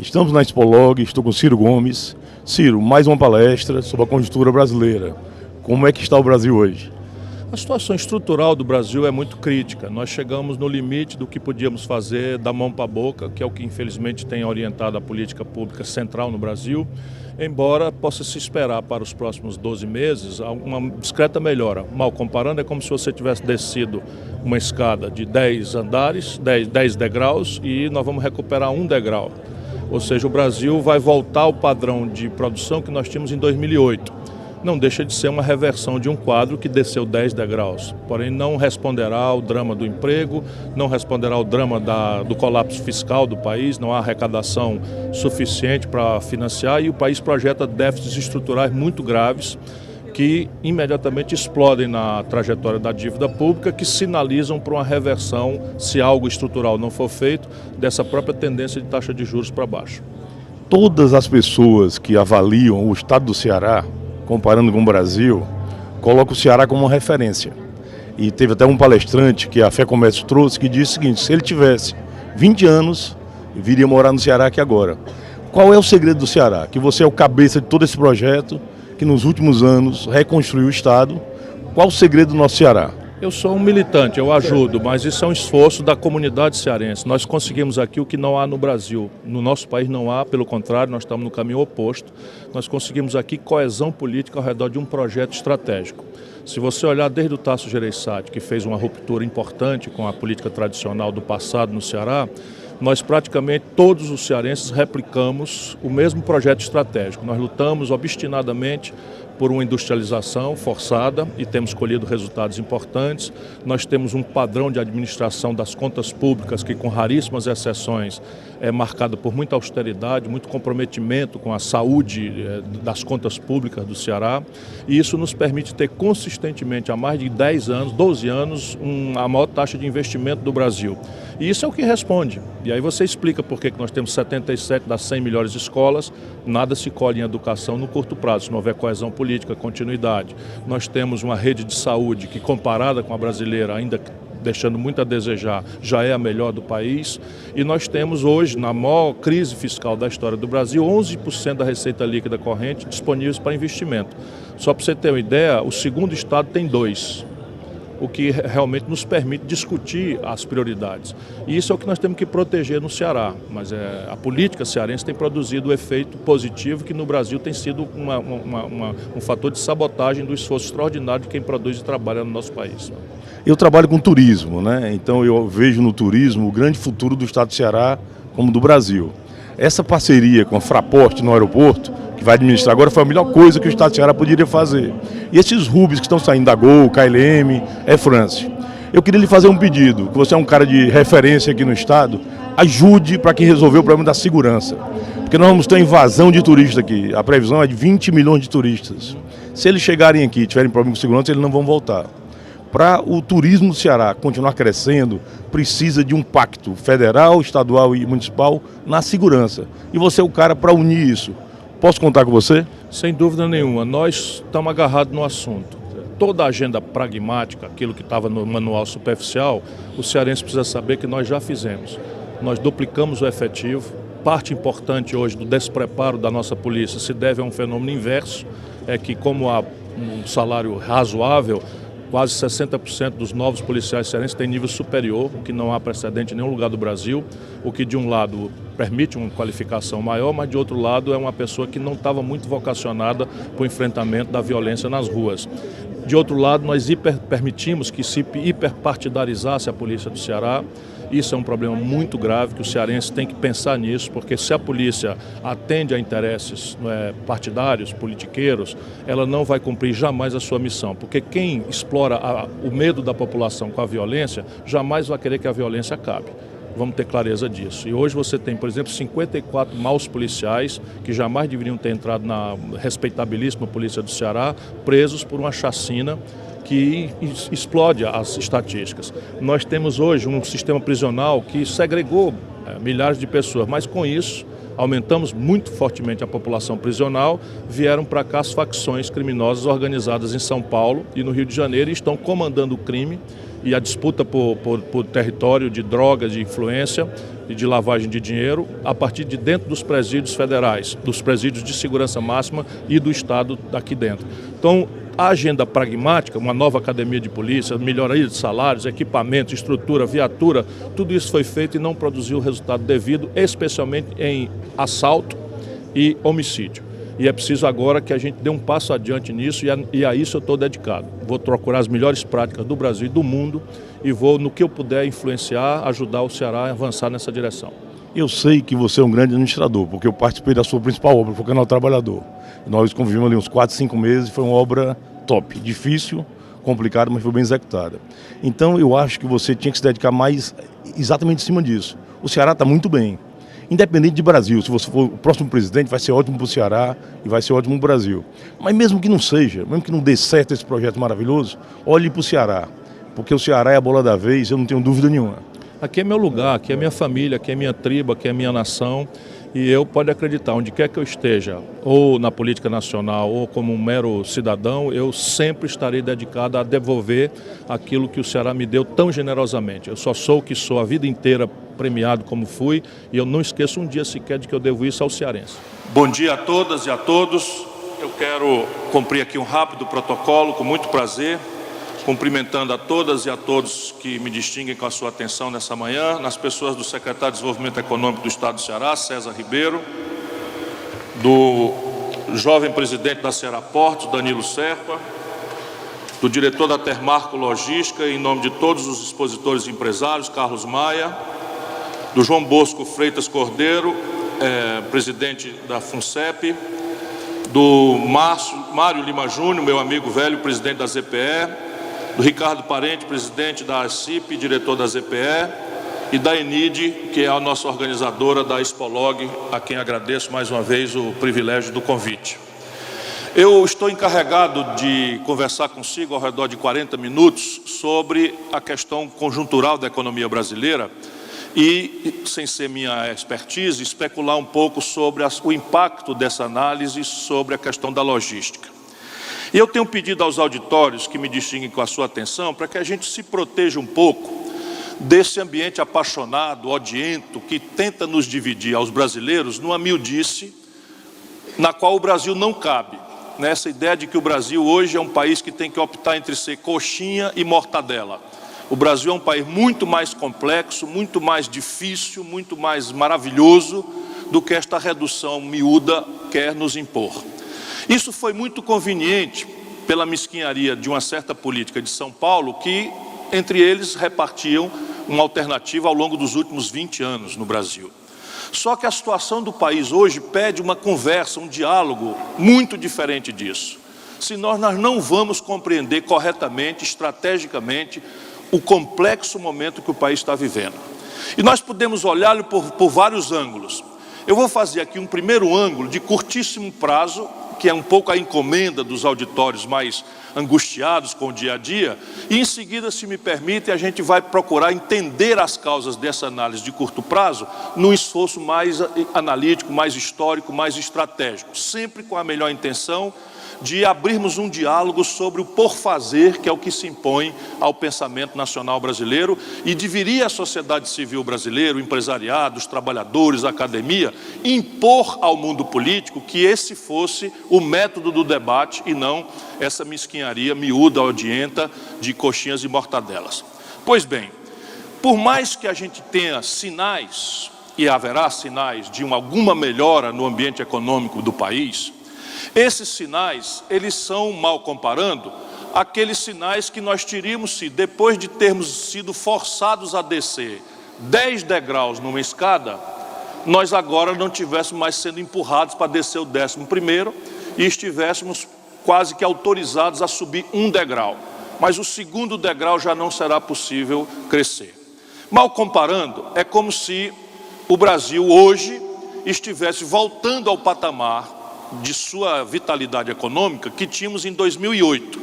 Estamos na Expolog, estou com Ciro Gomes. Ciro, mais uma palestra sobre a conjuntura brasileira. Como é que está o Brasil hoje? A situação estrutural do Brasil é muito crítica. Nós chegamos no limite do que podíamos fazer da mão para a boca, que é o que infelizmente tem orientado a política pública central no Brasil, embora possa se esperar para os próximos 12 meses uma discreta melhora. Mal comparando, é como se você tivesse descido uma escada de 10 andares, 10 degraus, e nós vamos recuperar um degrau. Ou seja, o Brasil vai voltar ao padrão de produção que nós tínhamos em 2008. Não deixa de ser uma reversão de um quadro que desceu 10 degraus. Porém, não responderá ao drama do emprego, não responderá ao drama do colapso fiscal do país, não há arrecadação suficiente para financiar e o país projeta déficits estruturais muito graves que imediatamente explodem na trajetória da dívida pública, que sinalizam para uma reversão, se algo estrutural não for feito, dessa própria tendência de taxa de juros para baixo. Todas as pessoas que avaliam o estado do Ceará, comparando com o Brasil, colocam o Ceará como uma referência. E teve até um palestrante que a Fé Comércio trouxe que disse o seguinte: se ele tivesse 20 anos, viria morar no Ceará aqui agora. Qual é o segredo do Ceará? Que você é o cabeça de todo esse projeto, que nos últimos anos reconstruiu o Estado. Qual o segredo do nosso Ceará? Eu sou um militante, eu ajudo, mas isso é um esforço da comunidade cearense. Nós conseguimos aqui o que não há no Brasil. No nosso país não há, pelo contrário, nós estamos no caminho oposto. Nós conseguimos aqui coesão política ao redor de um projeto estratégico. Se você olhar desde o Tasso Gereissati, que fez uma ruptura importante com a política tradicional do passado no Ceará, nós praticamente todos os cearenses replicamos o mesmo projeto estratégico. Nós lutamos obstinadamente por uma industrialização forçada e temos colhido resultados importantes. Nós temos um padrão de administração das contas públicas que, com raríssimas exceções, é marcado por muita austeridade, muito comprometimento com a saúde das contas públicas do Ceará. E isso nos permite ter consistentemente, há mais de 10 anos, 12 anos, a maior taxa de investimento do Brasil. E isso é o que responde. E aí você explica por que nós temos 77 das 100 melhores escolas, nada se colhe em educação no curto prazo, se não houver coesão política, continuidade. Nós temos uma rede de saúde que, comparada com a brasileira, ainda deixando muito a desejar, já é a melhor do país. E nós temos hoje, na maior crise fiscal da história do Brasil, 11% da receita líquida corrente disponíveis para investimento. Só para você ter uma ideia, o segundo estado tem 2%. O que realmente nos permite discutir as prioridades. E isso é o que nós temos que proteger no Ceará, mas a política cearense tem produzido o efeito positivo que no Brasil tem sido um fator de sabotagem do esforço extraordinário de quem produz e trabalha no nosso país. Eu trabalho com turismo, né? Então eu vejo no turismo o grande futuro do estado do Ceará como do Brasil. Essa parceria com a Fraport no aeroporto, que vai administrar agora, foi a melhor coisa que o estado do Ceará poderia fazer. E esses hubs que estão saindo da Gol, KLM, Air France. Eu queria lhe fazer um pedido, que você é um cara de referência aqui no estado, ajude para quem resolver o problema da segurança. Porque nós vamos ter invasão de turistas aqui. A previsão é de 20 milhões de turistas. Se eles chegarem aqui e tiverem problema com segurança, eles não vão voltar. Para o turismo do Ceará continuar crescendo, precisa de um pacto federal, estadual e municipal na segurança. E você é o cara para unir isso. Posso contar com você? Sem dúvida nenhuma. Nós estamos agarrados no assunto. Toda a agenda pragmática, aquilo que estava no manual superficial, o cearense precisa saber que nós já fizemos. Nós duplicamos o efetivo. Parte importante hoje do despreparo da nossa polícia se deve a um fenômeno inverso, é que como há um salário razoável, quase 60% dos novos policiais cearenses têm nível superior, o que não há precedente em nenhum lugar do Brasil, o que de um lado permite uma qualificação maior, mas de outro lado é uma pessoa que não estava muito vocacionada para o enfrentamento da violência nas ruas. De outro lado, nós permitimos que se hiperpartidarizasse a polícia do Ceará. Isso é um problema muito grave, que o cearense tem que pensar nisso, porque se a polícia atende a interesses partidários, politiqueiros, ela não vai cumprir jamais a sua missão, porque quem explora o medo da população com a violência, jamais vai querer que a violência acabe. Vamos ter clareza disso. E hoje você tem, por exemplo, 54 maus policiais que jamais deveriam ter entrado na respeitabilíssima Polícia do Ceará, presos por uma chacina que explode as estatísticas. Nós temos hoje um sistema prisional que segregou milhares de pessoas, mas com isso aumentamos muito fortemente a população prisional, vieram para cá as facções criminosas organizadas em São Paulo e no Rio de Janeiro e estão comandando o crime e a disputa por território de drogas, de influência e de lavagem de dinheiro a partir de dentro dos presídios federais, dos presídios de segurança máxima e do Estado daqui dentro. Então, a agenda pragmática, uma nova academia de polícia, melhoria de salários, equipamento, estrutura, viatura, tudo isso foi feito e não produziu o resultado devido, especialmente em assalto e homicídio. E é preciso agora que a gente dê um passo adiante nisso e a isso eu estou dedicado. Vou procurar as melhores práticas do Brasil e do mundo e vou, no que eu puder, influenciar, ajudar o Ceará a avançar nessa direção. Eu sei que você é um grande administrador, porque eu participei da sua principal obra, foi o Canal Trabalhador. Nós convivemos ali uns 4, 5 meses, foi uma obra top, difícil, complicada, mas foi bem executada. Então eu acho que você tinha que se dedicar mais exatamente em cima disso. O Ceará está muito bem. Independente de Brasil, se você for o próximo presidente, vai ser ótimo para o Ceará e vai ser ótimo para o Brasil. Mas mesmo que não seja, mesmo que não dê certo esse projeto maravilhoso, olhe para o Ceará, porque o Ceará é a bola da vez, eu não tenho dúvida nenhuma. Aqui é meu lugar, aqui é minha família, aqui é minha tribo, aqui é minha nação. E eu pode acreditar, onde quer que eu esteja, ou na política nacional, ou como um mero cidadão, eu sempre estarei dedicado a devolver aquilo que o Ceará me deu tão generosamente. Eu só sou o que sou a vida inteira premiado como fui, e eu não esqueço um dia sequer de que eu devo isso ao cearense. Bom dia a todas e a todos. Eu quero cumprir aqui um rápido protocolo, com muito prazer, cumprimentando a todas e a todos que me distinguem com a sua atenção nessa manhã, nas pessoas do secretário de Desenvolvimento Econômico do Estado do Ceará, César Ribeiro, do jovem presidente da Ceará Portos, Danilo Serpa, do diretor da Termarco Logística, em nome de todos os expositores e empresários, Carlos Maia, do João Bosco Freitas Cordeiro, presidente da FUNCEP, do Mário Lima Júnior, meu amigo velho, presidente da ZPE, do Ricardo Parente, presidente da ACIP, diretor da ZPE, e da ENID, que é a nossa organizadora da Expolog, a quem agradeço mais uma vez o privilégio do convite. Eu estou encarregado de conversar consigo ao redor de 40 minutos sobre a questão conjuntural da economia brasileira e, sem ser minha expertise, especular um pouco sobre o impacto dessa análise sobre a questão da logística. E eu tenho pedido aos auditórios que me distinguem com a sua atenção para que a gente se proteja um pouco desse ambiente apaixonado, odiento, que tenta nos dividir aos brasileiros numa miudice na qual o Brasil não cabe. Nessa ideia de que o Brasil hoje é um país que tem que optar entre ser coxinha e mortadela. O Brasil é um país muito mais complexo, muito mais difícil, muito mais maravilhoso do que esta redução miúda quer nos impor. Isso foi muito conveniente pela mesquinharia de uma certa política de São Paulo que, entre eles, repartiam uma alternativa ao longo dos últimos 20 anos no Brasil. Só que a situação do país hoje pede uma conversa, um diálogo muito diferente disso. Se nós não vamos compreender corretamente, estrategicamente, o complexo momento que o país está vivendo. E nós podemos olhá-lo por vários ângulos. Eu vou fazer aqui um primeiro ângulo de curtíssimo prazo, que é um pouco a encomenda dos auditórios mais angustiados com o dia a dia, e em seguida, se me permitem, a gente vai procurar entender as causas dessa análise de curto prazo num esforço mais analítico, mais histórico, mais estratégico, sempre com a melhor intenção de abrirmos um diálogo sobre o por-fazer, que é o que se impõe ao pensamento nacional brasileiro, e deveria a sociedade civil brasileira, o empresariado, os trabalhadores, a academia, impor ao mundo político que esse fosse o método do debate e não essa mesquinharia miúda, odienta, de coxinhas e mortadelas. Pois bem, por mais que a gente tenha sinais, e haverá sinais de alguma melhora no ambiente econômico do país, esses sinais, eles são, mal comparando, aqueles sinais que nós teríamos se, depois de termos sido forçados a descer 10 degraus numa escada, nós agora não estivéssemos mais sendo empurrados para descer o 11º e estivéssemos quase que autorizados a subir um degrau. Mas o segundo degrau já não será possível crescer. Mal comparando, é como se o Brasil hoje estivesse voltando ao patamar de sua vitalidade econômica que tínhamos em 2008.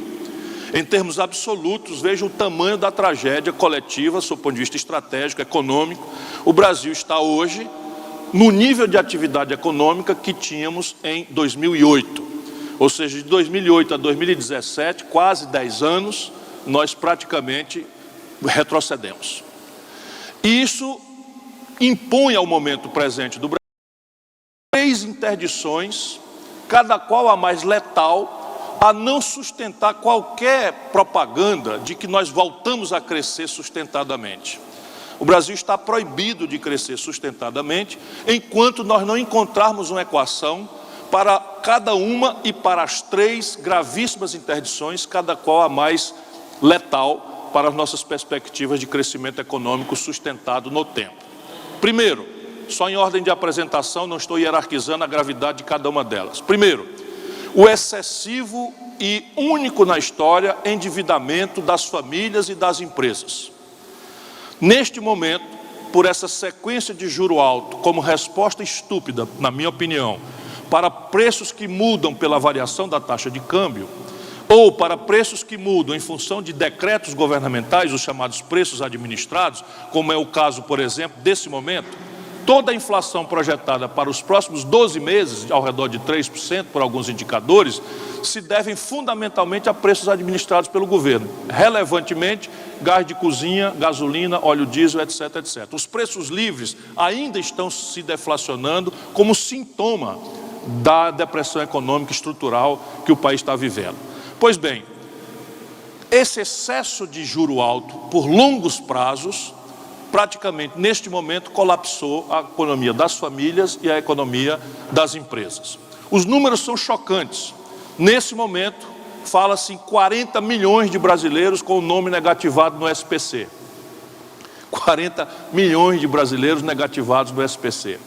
Em termos absolutos, veja o tamanho da tragédia coletiva, sob o ponto de vista estratégico, econômico. O Brasil está hoje no nível de atividade econômica que tínhamos em 2008. Ou seja, de 2008 a 2017, quase 10 anos, nós praticamente retrocedemos. E isso impõe ao momento presente do Brasil 3 interdições, cada qual a mais letal, a não sustentar qualquer propaganda de que nós voltamos a crescer sustentadamente. O Brasil está proibido de crescer sustentadamente enquanto nós não encontrarmos uma equação para cada uma e para as 3 gravíssimas interdições, cada qual a mais letal para as nossas perspectivas de crescimento econômico sustentado no tempo. Primeiro, só em ordem de apresentação, não estou hierarquizando a gravidade de cada uma delas. Primeiro, o excessivo e único na história endividamento das famílias e das empresas. Neste momento, por essa sequência de juro alto, como resposta estúpida, na minha opinião, para preços que mudam pela variação da taxa de câmbio, ou para preços que mudam em função de decretos governamentais, os chamados preços administrados, como é o caso, por exemplo, desse momento, toda a inflação projetada para os próximos 12 meses, ao redor de 3% por alguns indicadores, se devem fundamentalmente a preços administrados pelo governo. Relevantemente, gás de cozinha, gasolina, óleo diesel, etc, etc. Os preços livres ainda estão se deflacionando como sintoma da depressão econômica estrutural que o país está vivendo. Pois bem, esse excesso de juro alto por longos prazos, praticamente neste momento colapsou a economia das famílias e a economia das empresas. Os números são chocantes. Nesse momento, fala-se em 40 milhões de brasileiros com o nome negativado no SPC. 40 milhões de brasileiros negativados no SPC.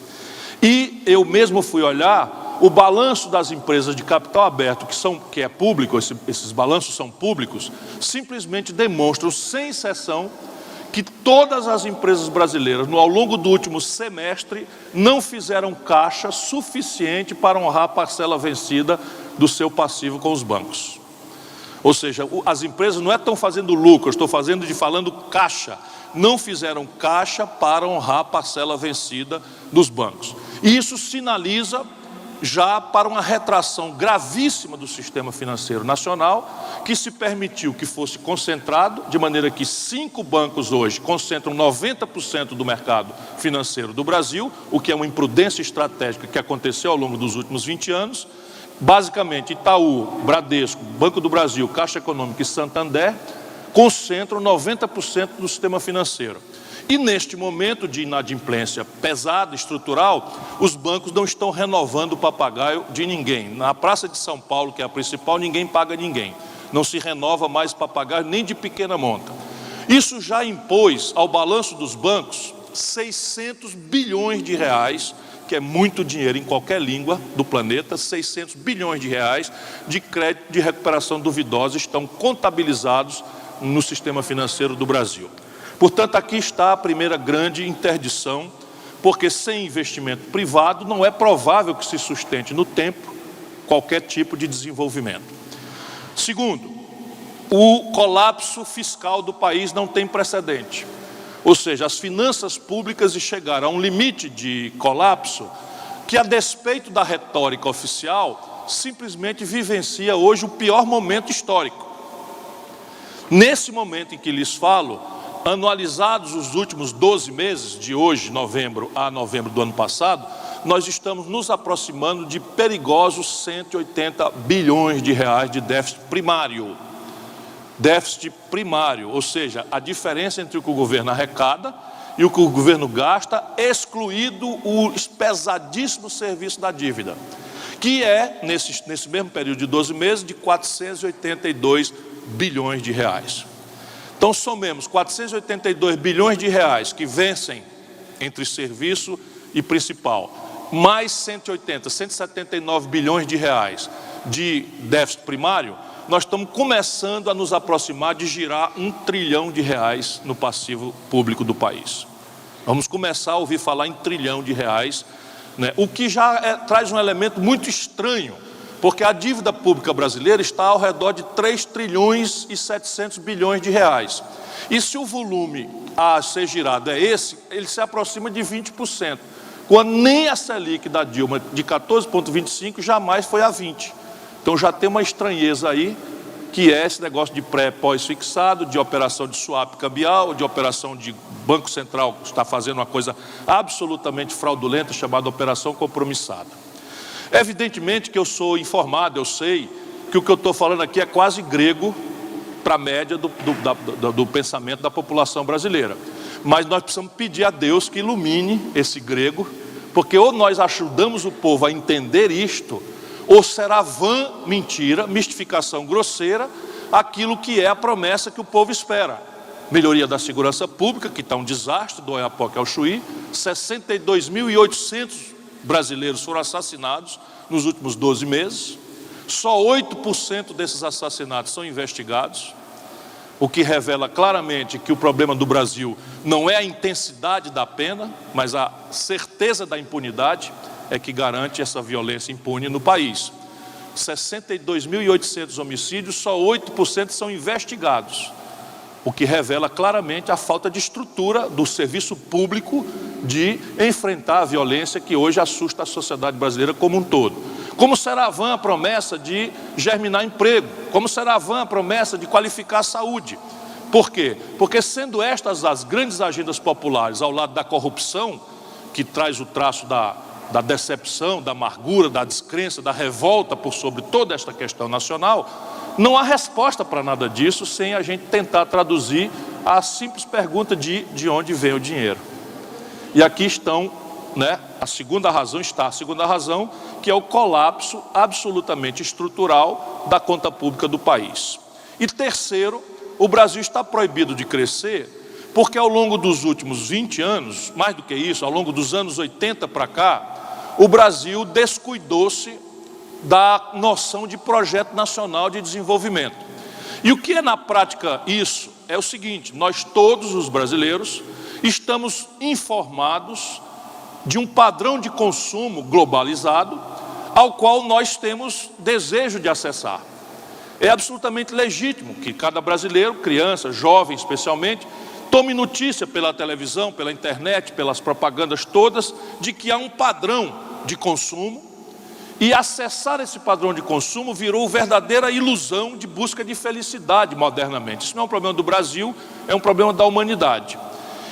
E eu mesmo fui olhar o balanço das empresas de capital aberto, que é público, esses balanços são públicos, simplesmente demonstram, sem exceção, que todas as empresas brasileiras, ao longo do último semestre, não fizeram caixa suficiente para honrar a parcela vencida do seu passivo com os bancos. Ou seja, as empresas não estão fazendo lucro, estou falando caixa. Não fizeram caixa para honrar a parcela vencida dos bancos. E isso sinaliza já para uma retração gravíssima do sistema financeiro nacional, que se permitiu que fosse concentrado, de maneira que 5 bancos hoje concentram 90% do mercado financeiro do Brasil, o que é uma imprudência estratégica que aconteceu ao longo dos últimos 20 anos. Basicamente, Itaú, Bradesco, Banco do Brasil, Caixa Econômica e Santander concentram 90% do sistema financeiro. E neste momento de inadimplência pesada, estrutural, os bancos não estão renovando o papagaio de ninguém. Na Praça de São Paulo, que é a principal, ninguém paga ninguém. Não se renova mais papagaio nem de pequena monta. Isso já impôs ao balanço dos bancos 600 bilhões de reais, que é muito dinheiro em qualquer língua do planeta, 600 bilhões de reais de crédito de recuperação duvidosa estão contabilizados no sistema financeiro do Brasil. Portanto, aqui está a primeira grande interdição, porque sem investimento privado não é provável que se sustente no tempo qualquer tipo de desenvolvimento. Segundo, o colapso fiscal do país não tem precedente. Ou seja, as finanças públicas chegaram a um limite de colapso que, a despeito da retórica oficial, simplesmente vivencia hoje o pior momento histórico. Nesse momento em que lhes falo, anualizados os últimos 12 meses, de hoje, novembro a novembro do ano passado, nós estamos nos aproximando de perigosos 180 bilhões de reais de déficit primário. Déficit primário, ou seja, a diferença entre o que o governo arrecada e o que o governo gasta, excluído o pesadíssimo serviço da dívida, que é, nesse mesmo período de 12 meses, de 482 bilhões de reais. Então, somemos 482 bilhões de reais que vencem entre serviço e principal, mais 179 bilhões de reais de déficit primário, nós estamos começando a nos aproximar de girar 1 trilhão de reais no passivo público do país. Vamos começar a ouvir falar em trilhão de reais, né? O que já traz um elemento muito estranho, porque a dívida pública brasileira está ao redor de 3 trilhões e 700 bilhões de reais. E se o volume a ser girado é esse, ele se aproxima de 20%, quando nem a Selic da Dilma, de 14,25, jamais foi a 20%. Então já tem uma estranheza aí, que é esse negócio de pré-pós-fixado, de operação de swap cambial, de operação de Banco Central que está fazendo uma coisa absolutamente fraudulenta, chamada operação compromissada. Evidentemente que eu sou informado, eu sei que o que eu estou falando aqui é quase grego para a média do pensamento da população brasileira. Mas nós precisamos pedir a Deus que ilumine esse grego, porque ou nós ajudamos o povo a entender isto, ou será vã mentira, mistificação grosseira, aquilo que é a promessa que o povo espera. Melhoria da segurança pública, que está um desastre, do Oiapoque ao Chuí. 62.800 brasileiros foram assassinados nos últimos 12 meses. Só 8% desses assassinatos são investigados, o que revela claramente que o problema do Brasil não é a intensidade da pena, mas a certeza da impunidade é que garante essa violência impune no país. 62.800 homicídios, só 8% são investigados, o que revela claramente a falta de estrutura do serviço público de enfrentar a violência que hoje assusta a sociedade brasileira como um todo. Como será vã a promessa de germinar emprego? Como será vã a promessa de qualificar a saúde? Por quê? Porque sendo estas as grandes agendas populares ao lado da corrupção, que traz o traço da decepção, da amargura, da descrença, da revolta por sobre toda esta questão nacional, não há resposta para nada disso sem a gente tentar traduzir a simples pergunta de onde vem o dinheiro. E aqui estão, a segunda razão, que é o colapso absolutamente estrutural da conta pública do país. E terceiro, o Brasil está proibido de crescer porque ao longo dos últimos 20 anos, mais do que isso, ao longo dos anos 80 para cá, o Brasil descuidou-se da noção de projeto nacional de desenvolvimento. E o que é na prática isso? É o seguinte: nós todos os brasileiros estamos informados de um padrão de consumo globalizado ao qual nós temos desejo de acessar. É absolutamente legítimo que cada brasileiro, criança, jovem especialmente, tome notícia pela televisão, pela internet, pelas propagandas todas, de que há um padrão de consumo, e acessar esse padrão de consumo virou verdadeira ilusão de busca de felicidade modernamente. Isso não é um problema do Brasil, é um problema da humanidade.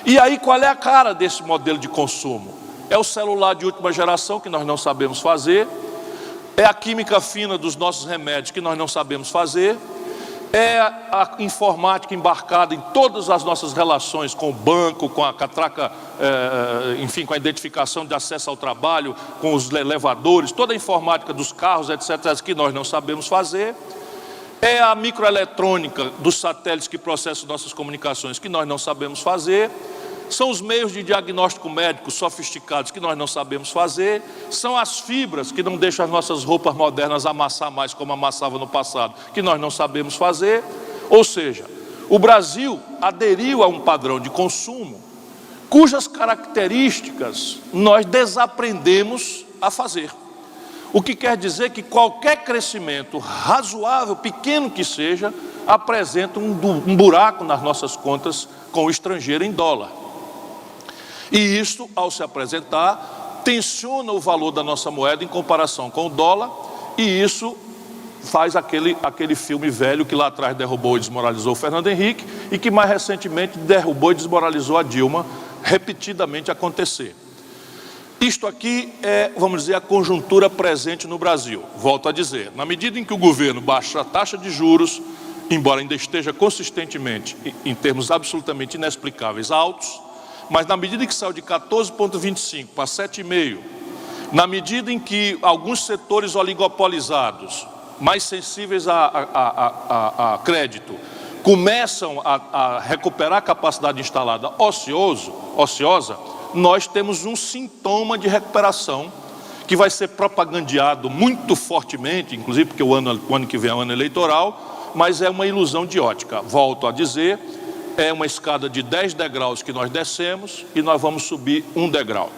E aí qual é a cara desse modelo de consumo? É o celular de última geração que nós não sabemos fazer, é a química fina dos nossos remédios que nós não sabemos fazer, é a informática embarcada em todas as nossas relações com o banco, com a catraca, enfim, com a identificação de acesso ao trabalho, com os elevadores, toda a informática dos carros, etc., que nós não sabemos fazer. É a microeletrônica dos satélites que processam nossas comunicações que nós não sabemos fazer. São os meios de diagnóstico médico sofisticados que nós não sabemos fazer. São as fibras que não deixam as nossas roupas modernas amassar mais como amassava no passado, que nós não sabemos fazer. Ou seja, o Brasil aderiu a um padrão de consumo cujas características nós desaprendemos a fazer. O que quer dizer que qualquer crescimento razoável, pequeno que seja, apresenta um buraco nas nossas contas com o estrangeiro em dólar. E isso, ao se apresentar, tensiona o valor da nossa moeda em comparação com o dólar, e isso faz aquele filme velho que lá atrás derrubou e desmoralizou o Fernando Henrique e que mais recentemente derrubou e desmoralizou a Dilma, repetidamente acontecer. Isto aqui é, vamos dizer, a conjuntura presente no Brasil. Volto a dizer, na medida em que o governo baixa a taxa de juros, embora ainda esteja consistentemente, em termos absolutamente inexplicáveis, altos, mas na medida em que saiu de 14,25 para 7,5, na medida em que alguns setores oligopolizados, mais sensíveis a crédito, começam a recuperar a capacidade instalada ociosa, nós temos um sintoma de recuperação que vai ser propagandeado muito fortemente, inclusive porque o ano que vem é um ano eleitoral, mas é uma ilusão de ótica. Volto a dizer, é uma escada de 10 degraus que nós descemos e nós vamos subir um degrau.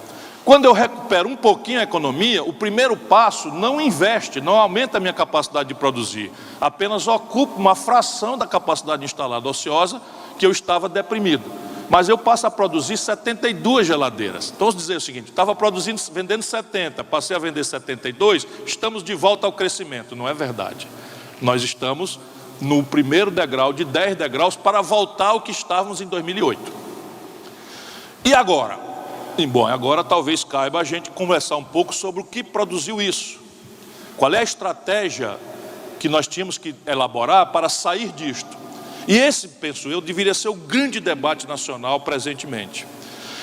Quando eu recupero um pouquinho a economia, o primeiro passo não investe, não aumenta a minha capacidade de produzir, apenas ocupa uma fração da capacidade instalada ociosa que eu estava deprimido. Mas eu passo a produzir 72 geladeiras. Então, vamos dizer o seguinte, estava vendendo 70, passei a vender 72, estamos de volta ao crescimento. Não é verdade. Nós estamos no primeiro degrau de 10 degraus para voltar ao que estávamos em 2008. E agora? Bom, agora talvez caiba a gente conversar um pouco sobre o que produziu isso. Qual é a estratégia que nós tínhamos que elaborar para sair disto? E esse, penso eu, deveria ser o grande debate nacional presentemente.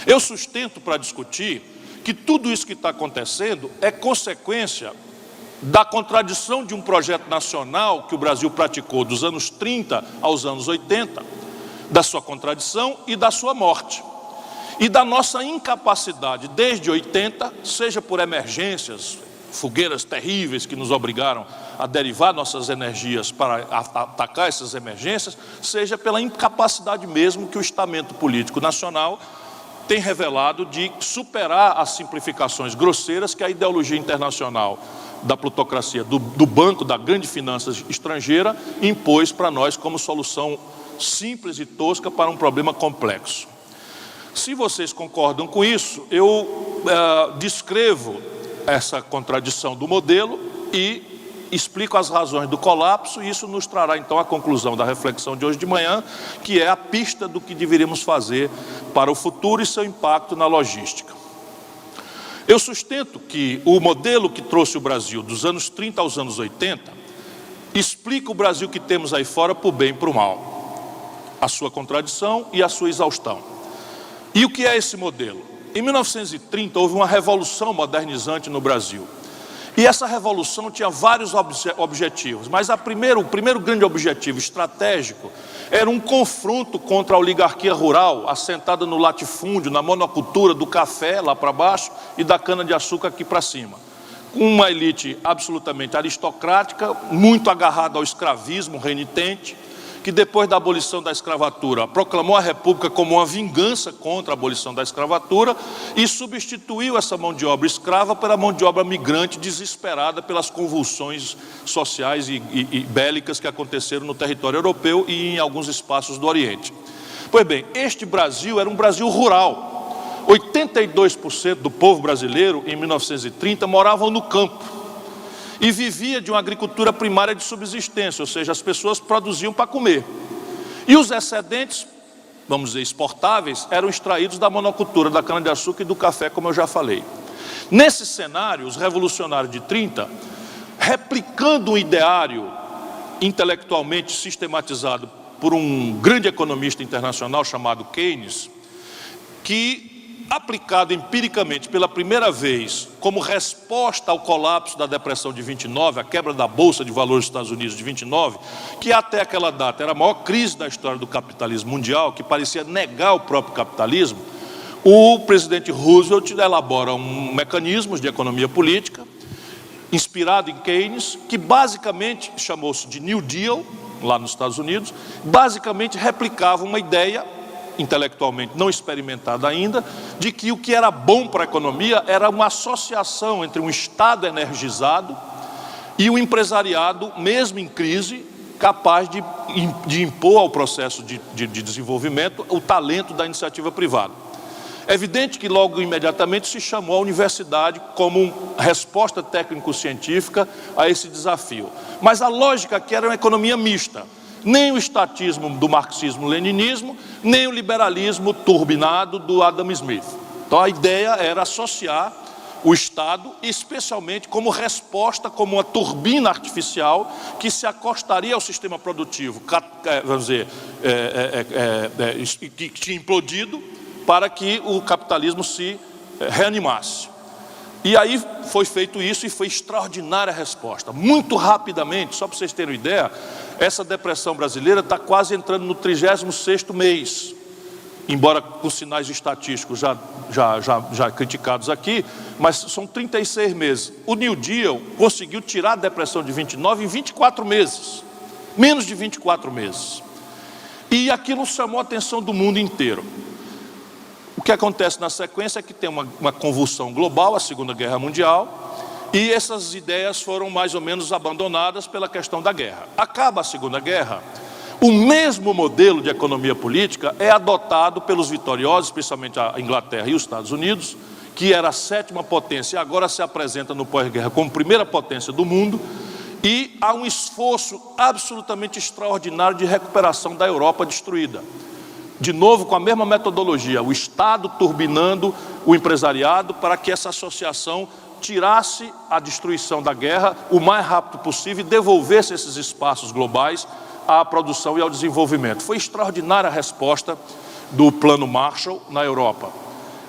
Eu sustento para discutir que tudo isso que está acontecendo é consequência da contradição de um projeto nacional que o Brasil praticou dos anos 30 aos anos 80, da sua contradição e da sua morte. E da nossa incapacidade desde 80, seja por emergências, fogueiras terríveis que nos obrigaram a derivar nossas energias para atacar essas emergências, seja pela incapacidade mesmo que o estamento político nacional tem revelado de superar as simplificações grosseiras que a ideologia internacional da plutocracia, do banco, da grande finança estrangeira, impôs para nós como solução simples e tosca para um problema complexo. Se vocês concordam com isso, eu descrevo essa contradição do modelo e explico as razões do colapso, e isso nos trará então a conclusão da reflexão de hoje de manhã, que é a pista do que deveríamos fazer para o futuro e seu impacto na logística. Eu sustento que o modelo que trouxe o Brasil dos anos 30 aos anos 80 explica o Brasil que temos aí fora por bem e por mal, a sua contradição e a sua exaustão. E o que é esse modelo? Em 1930 houve uma revolução modernizante no Brasil. E essa revolução tinha vários objetivos, mas o primeiro grande objetivo estratégico era um confronto contra a oligarquia rural, assentada no latifúndio, na monocultura do café lá para baixo e da cana-de-açúcar aqui para cima. Uma elite absolutamente aristocrática, muito agarrada ao escravismo renitente, que depois da abolição da escravatura proclamou a República como uma vingança contra a abolição da escravatura e substituiu essa mão de obra escrava pela mão de obra migrante desesperada pelas convulsões sociais e bélicas que aconteceram no território europeu e em alguns espaços do Oriente. Pois bem, este Brasil era um Brasil rural. 82% do povo brasileiro em 1930 moravam no campo e vivia de uma agricultura primária de subsistência, ou seja, as pessoas produziam para comer. E os excedentes, vamos dizer, exportáveis, eram extraídos da monocultura, da cana-de-açúcar e do café, como eu já falei. Nesse cenário, os revolucionários de 30, replicando um ideário intelectualmente sistematizado por um grande economista internacional chamado Keynes, que, aplicado empiricamente pela primeira vez como resposta ao colapso da depressão de 29, a quebra da Bolsa de Valores dos Estados Unidos de 29, que até aquela data era a maior crise da história do capitalismo mundial, que parecia negar o próprio capitalismo, o presidente Roosevelt elabora um mecanismo de economia política, inspirado em Keynes, que basicamente chamou-se de New Deal, lá nos Estados Unidos, basicamente replicava uma ideia intelectualmente não experimentada ainda, de que o que era bom para a economia era uma associação entre um Estado energizado e o empresariado, mesmo em crise, capaz de impor ao processo de desenvolvimento o talento da iniciativa privada. É evidente que logo imediatamente se chamou a universidade como resposta técnico-científica a esse desafio. Mas a lógica aqui era uma economia mista. Nem o estatismo do marxismo-leninismo, nem o liberalismo turbinado do Adam Smith. Então a ideia era associar o Estado, especialmente como resposta, como uma turbina artificial que se acostaria ao sistema produtivo, vamos dizer, que tinha implodido, para que o capitalismo se reanimasse. E aí foi feito isso e foi extraordinária a resposta. Muito rapidamente, só para vocês terem uma ideia, essa depressão brasileira está quase entrando no 36º mês. Embora com sinais estatísticos já criticados aqui, mas são 36 meses. O New Deal conseguiu tirar a depressão de 29 em 24 meses. Menos de 24 meses. E aquilo chamou a atenção do mundo inteiro. O que acontece na sequência é que tem uma convulsão global, a Segunda Guerra Mundial, e essas ideias foram mais ou menos abandonadas pela questão da guerra. Acaba a Segunda Guerra, o mesmo modelo de economia política é adotado pelos vitoriosos, especialmente a Inglaterra e os Estados Unidos, que era a 7ª potência e agora se apresenta no pós-guerra como primeira potência do mundo, E há um esforço absolutamente extraordinário de recuperação da Europa destruída. De novo, com a mesma metodologia, o Estado turbinando o empresariado para que essa associação tirasse a destruição da guerra o mais rápido possível e devolvesse esses espaços globais à produção e ao desenvolvimento. Foi extraordinária a resposta do Plano Marshall na Europa.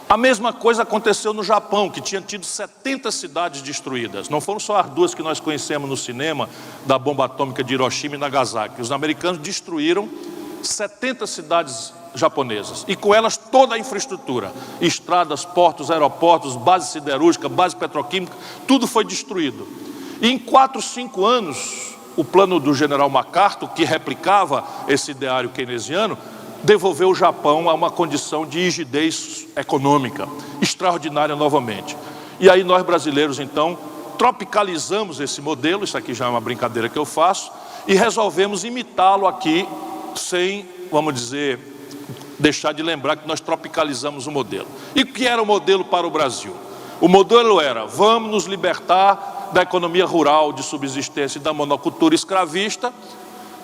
A mesma coisa aconteceu no Japão, que tinha tido 70 cidades destruídas. Não foram só as duas que nós conhecemos no cinema, da bomba atômica de Hiroshima e Nagasaki. Os americanos destruíram 70 cidades japonesas, e com elas toda a infraestrutura, estradas, portos, aeroportos, base siderúrgica, base petroquímica, tudo foi destruído. E em 4, 5 anos, o plano do general MacArthur, que replicava esse ideário keynesiano, devolveu o Japão a uma condição de rigidez econômica extraordinária novamente. E aí nós brasileiros, então, tropicalizamos esse modelo, isso aqui já é uma brincadeira que eu faço, e resolvemos imitá-lo aqui, sem, vamos dizer, deixar de lembrar que nós tropicalizamos o modelo. E o que era o modelo para o Brasil? O modelo era: vamos nos libertar da economia rural de subsistência e da monocultura escravista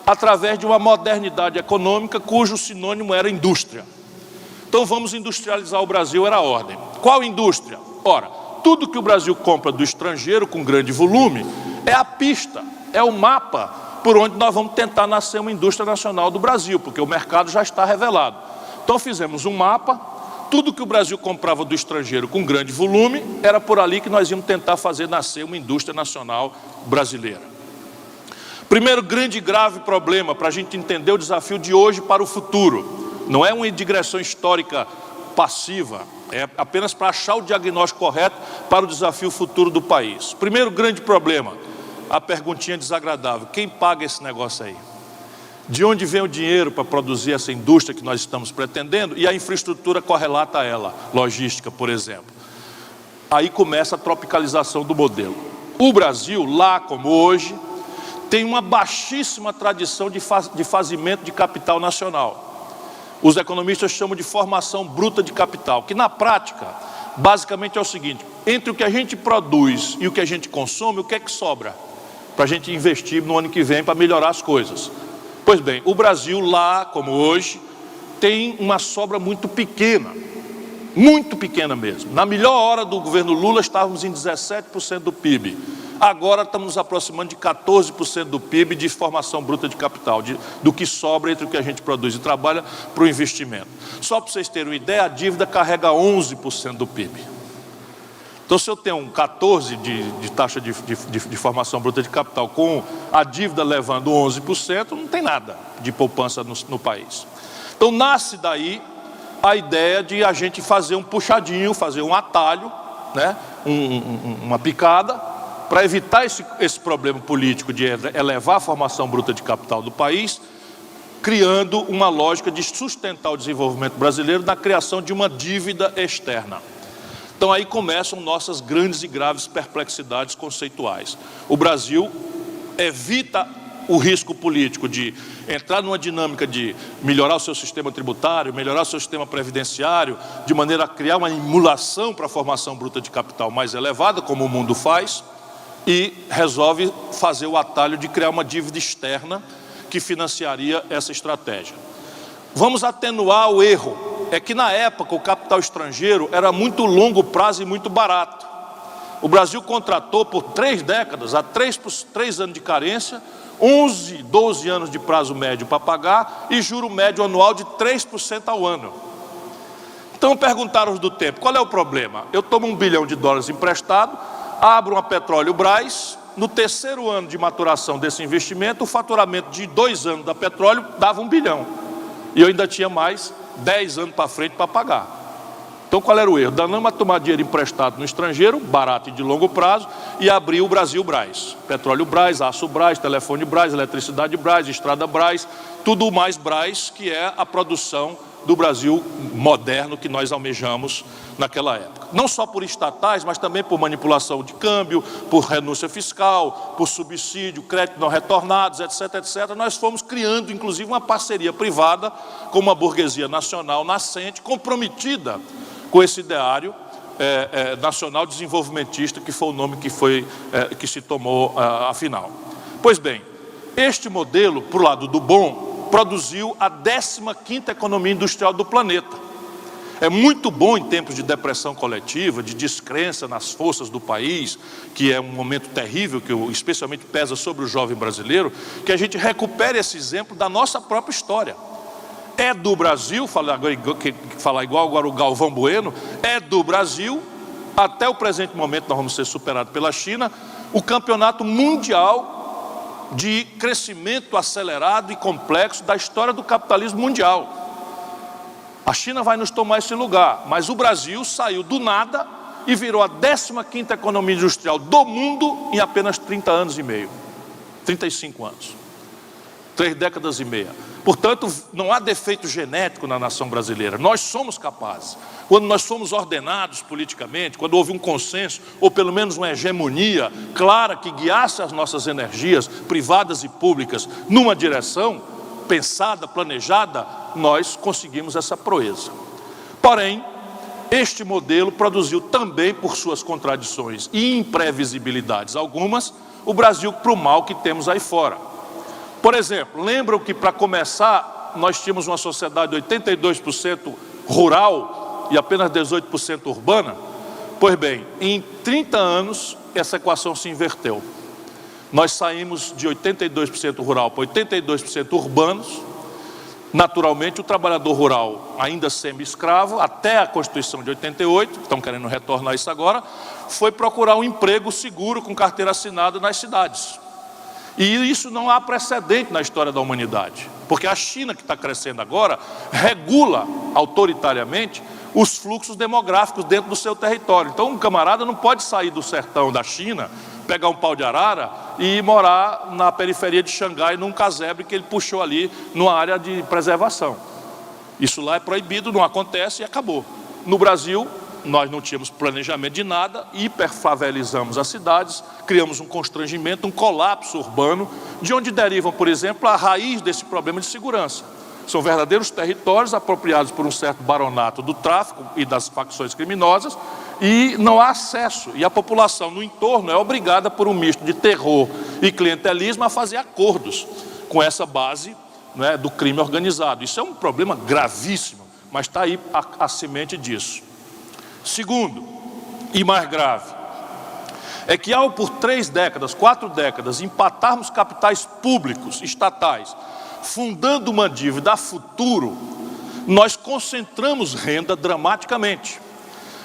através de uma modernidade econômica cujo sinônimo era indústria. Então vamos industrializar o Brasil, era a ordem. Qual indústria? Ora, tudo que o Brasil compra do estrangeiro com grande volume é a pista, é o mapa por onde nós vamos tentar nascer uma indústria nacional do Brasil, porque o mercado já está revelado. Então fizemos um mapa, tudo que o Brasil comprava do estrangeiro com grande volume, era por ali que nós íamos tentar fazer nascer uma indústria nacional brasileira. Primeiro grande e grave problema para a gente entender o desafio de hoje para o futuro. Não é uma digressão histórica passiva, é apenas para achar o diagnóstico correto para o desafio futuro do país. Primeiro grande problema, a perguntinha desagradável: quem paga esse negócio aí? De onde vem o dinheiro para produzir essa indústria que nós estamos pretendendo e a infraestrutura correlata a ela, logística, por exemplo? Aí começa a tropicalização do modelo. O Brasil, lá como hoje, tem uma baixíssima tradição de fazimento de capital nacional. Os economistas chamam de formação bruta de capital, que na prática, basicamente é o seguinte: entre o que a gente produz e o que a gente consome, o que é que sobra para a gente investir no ano que vem para melhorar as coisas? Pois bem, o Brasil, lá como hoje, tem uma sobra muito pequena mesmo. Na melhor hora do governo Lula estávamos em 17% do PIB. Agora estamos nos aproximando de 14% do PIB de formação bruta de capital, do que sobra entre o que a gente produz e trabalha para o investimento. Só para vocês terem uma ideia, a dívida carrega 11% do PIB. Então, se eu tenho um 14% de taxa de formação bruta de capital, com a dívida levando 11%, não tem nada de poupança no país. Então, nasce daí a ideia de a gente fazer um puxadinho, fazer um atalho, né? Uma picada, para evitar esse problema político de elevar a formação bruta de capital do país, criando uma lógica de sustentar o desenvolvimento brasileiro na criação de uma dívida externa. Então aí começam nossas grandes e graves perplexidades conceituais. O Brasil evita o risco político de entrar numa dinâmica de melhorar o seu sistema tributário, melhorar o seu sistema previdenciário, de maneira a criar uma emulação para a formação bruta de capital mais elevada, como o mundo faz, e resolve fazer o atalho de criar uma dívida externa que financiaria essa estratégia. Vamos atenuar o erro. É que na época o capital estrangeiro era muito longo prazo e muito barato. O Brasil contratou por 3 décadas, a 3 anos de carência, 11, 12 anos de prazo médio para pagar e juro médio anual de 3% ao ano. Então perguntaram os do tempo: qual é o problema? Eu tomo $1 bilhão emprestado, abro uma Petróleo Brás, no 3º ano de maturação desse investimento, o faturamento de 2 anos da Petróleo dava $1 bilhão. E eu ainda tinha mais 10 anos para frente para pagar. Então qual era o erro? Danamos a tomar dinheiro emprestado no estrangeiro, barato e de longo prazo, e abrir o Brasil Brás. Petróleo Brás, aço Brás, telefone Brás, eletricidade Brás, estrada Brás, tudo mais Brás, que é a produção do Brasil moderno que nós almejamos naquela época. Não só por estatais, mas também por manipulação de câmbio, por renúncia fiscal, por subsídio, crédito não retornados, etc, etc. Nós fomos criando, inclusive, uma parceria privada com uma burguesia nacional nascente, comprometida com esse ideário nacional desenvolvimentista, que foi o nome que se tomou afinal. Pois bem, este modelo, para o lado do bom, produziu a 15ª economia industrial do planeta. É muito bom em tempos de depressão coletiva, de descrença nas forças do país, que é um momento terrível, que especialmente pesa sobre o jovem brasileiro, que a gente recupere esse exemplo da nossa própria história. É do Brasil, falar igual agora o Galvão Bueno, é do Brasil, até o presente momento nós vamos ser superados pela China, o campeonato mundial de crescimento acelerado e complexo da história do capitalismo mundial. A China vai nos tomar esse lugar, mas o Brasil saiu do nada e virou a 15ª economia industrial do mundo em apenas 30 anos e meio, 35 anos, 3 décadas e meia. Portanto, não há defeito genético na nação brasileira, nós somos capazes. Quando nós somos ordenados politicamente, quando houve um consenso, ou pelo menos uma hegemonia clara que guiasse as nossas energias privadas e públicas numa direção pensada, planejada, nós conseguimos essa proeza. Porém, este modelo produziu também, por suas contradições e imprevisibilidades algumas, o Brasil para o mal que temos aí fora. Por exemplo, lembram que para começar nós tínhamos uma sociedade de 82% rural e apenas 18% urbana? Pois bem, em 30 anos essa equação se inverteu. Nós saímos de 82% rural para 82% urbanos. Naturalmente, o trabalhador rural, ainda semi-escravo, até a Constituição de 88, estão querendo retornar isso agora, foi procurar um emprego seguro com carteira assinada nas cidades. E isso não há precedente na história da humanidade, porque a China, que está crescendo agora, regula autoritariamente os fluxos demográficos dentro do seu território. Então, um camarada não pode sair do sertão da China, pegar um pau de arara e morar na periferia de Xangai, num casebre que ele puxou ali, numa área de preservação. Isso lá é proibido, não acontece e acabou. No Brasil, nós não tínhamos planejamento de nada, hiperfavelizamos as cidades, criamos um constrangimento, um colapso urbano, de onde derivam, por exemplo, a raiz desse problema de segurança. São verdadeiros territórios apropriados por um certo baronato do tráfico e das facções criminosas, e não há acesso, e a população no entorno é obrigada por um misto de terror e clientelismo a fazer acordos com essa base, né, do crime organizado. Isso é um problema gravíssimo, mas está aí a semente disso. Segundo, e mais grave, é que ao por 3 décadas, 4 décadas, empatarmos capitais públicos, estatais, fundando uma dívida a futuro, nós concentramos renda dramaticamente.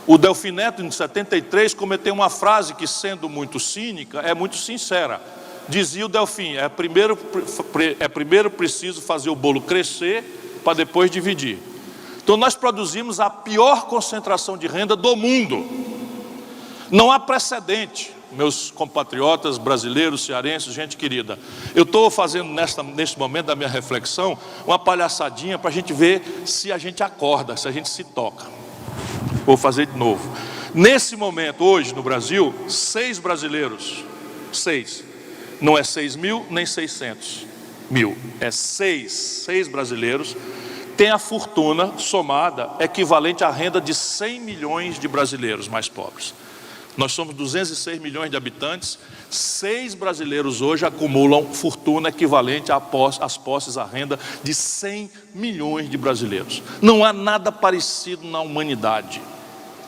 O Delfim Neto, em 73, cometeu uma frase que, sendo muito cínica, é muito sincera. Dizia o Delfim, primeiro preciso fazer o bolo crescer para depois dividir. Então nós produzimos a pior concentração de renda do mundo. Não há precedente, meus compatriotas brasileiros, cearenses, gente querida. Eu estou fazendo neste momento da minha reflexão uma palhaçadinha para a gente ver se a gente acorda, se a gente se toca. Vou fazer de novo. Nesse momento, hoje no Brasil, 6 brasileiros, 6, não é 6 mil nem 600 mil, é 6 brasileiros tem a fortuna somada equivalente à renda de 100 milhões de brasileiros mais pobres. Nós somos 206 milhões de habitantes, 6 brasileiros hoje acumulam fortuna equivalente às posses, à renda de 100 milhões de brasileiros. Não há nada parecido na humanidade.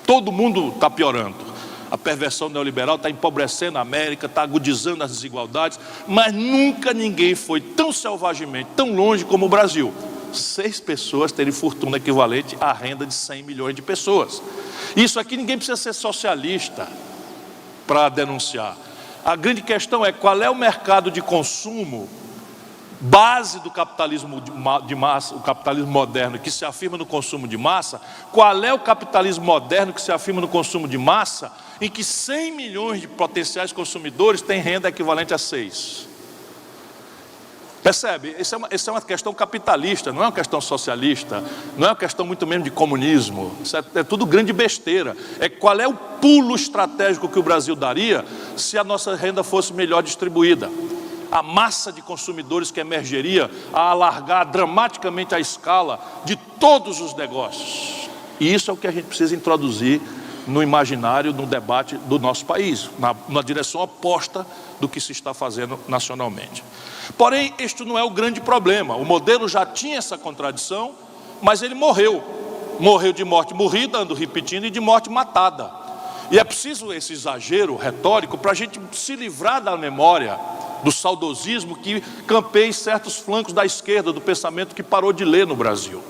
Todo mundo está piorando. A perversão neoliberal está empobrecendo a América, está agudizando as desigualdades, mas nunca ninguém foi tão selvagemente, tão longe como o Brasil. 6 pessoas terem fortuna equivalente à renda de 100 milhões de pessoas. Isso aqui ninguém precisa ser socialista para denunciar. A grande questão é qual é o mercado de consumo, base do capitalismo de massa, o capitalismo moderno que se afirma no consumo de massa. Qual é o capitalismo moderno que se afirma no consumo de massa, em que 100 milhões de potenciais consumidores têm renda equivalente a 6? Percebe? Essa é uma questão capitalista, não é uma questão socialista, não é uma questão muito menos de comunismo. Isso é tudo grande besteira. Qual é o pulo estratégico que o Brasil daria se a nossa renda fosse melhor distribuída? A massa de consumidores que emergeria a alargar dramaticamente a escala de todos os negócios. E isso é o que a gente precisa introduzir no imaginário, no debate do nosso país, na direção oposta do que se está fazendo nacionalmente. Porém, este não é o grande problema. O modelo já tinha essa contradição, mas ele morreu. Morreu de morte morrida, ando repetindo, e de morte matada. E é preciso esse exagero retórico para a gente se livrar da memória, do saudosismo que campeia em certos flancos da esquerda, do pensamento que parou de ler no Brasil.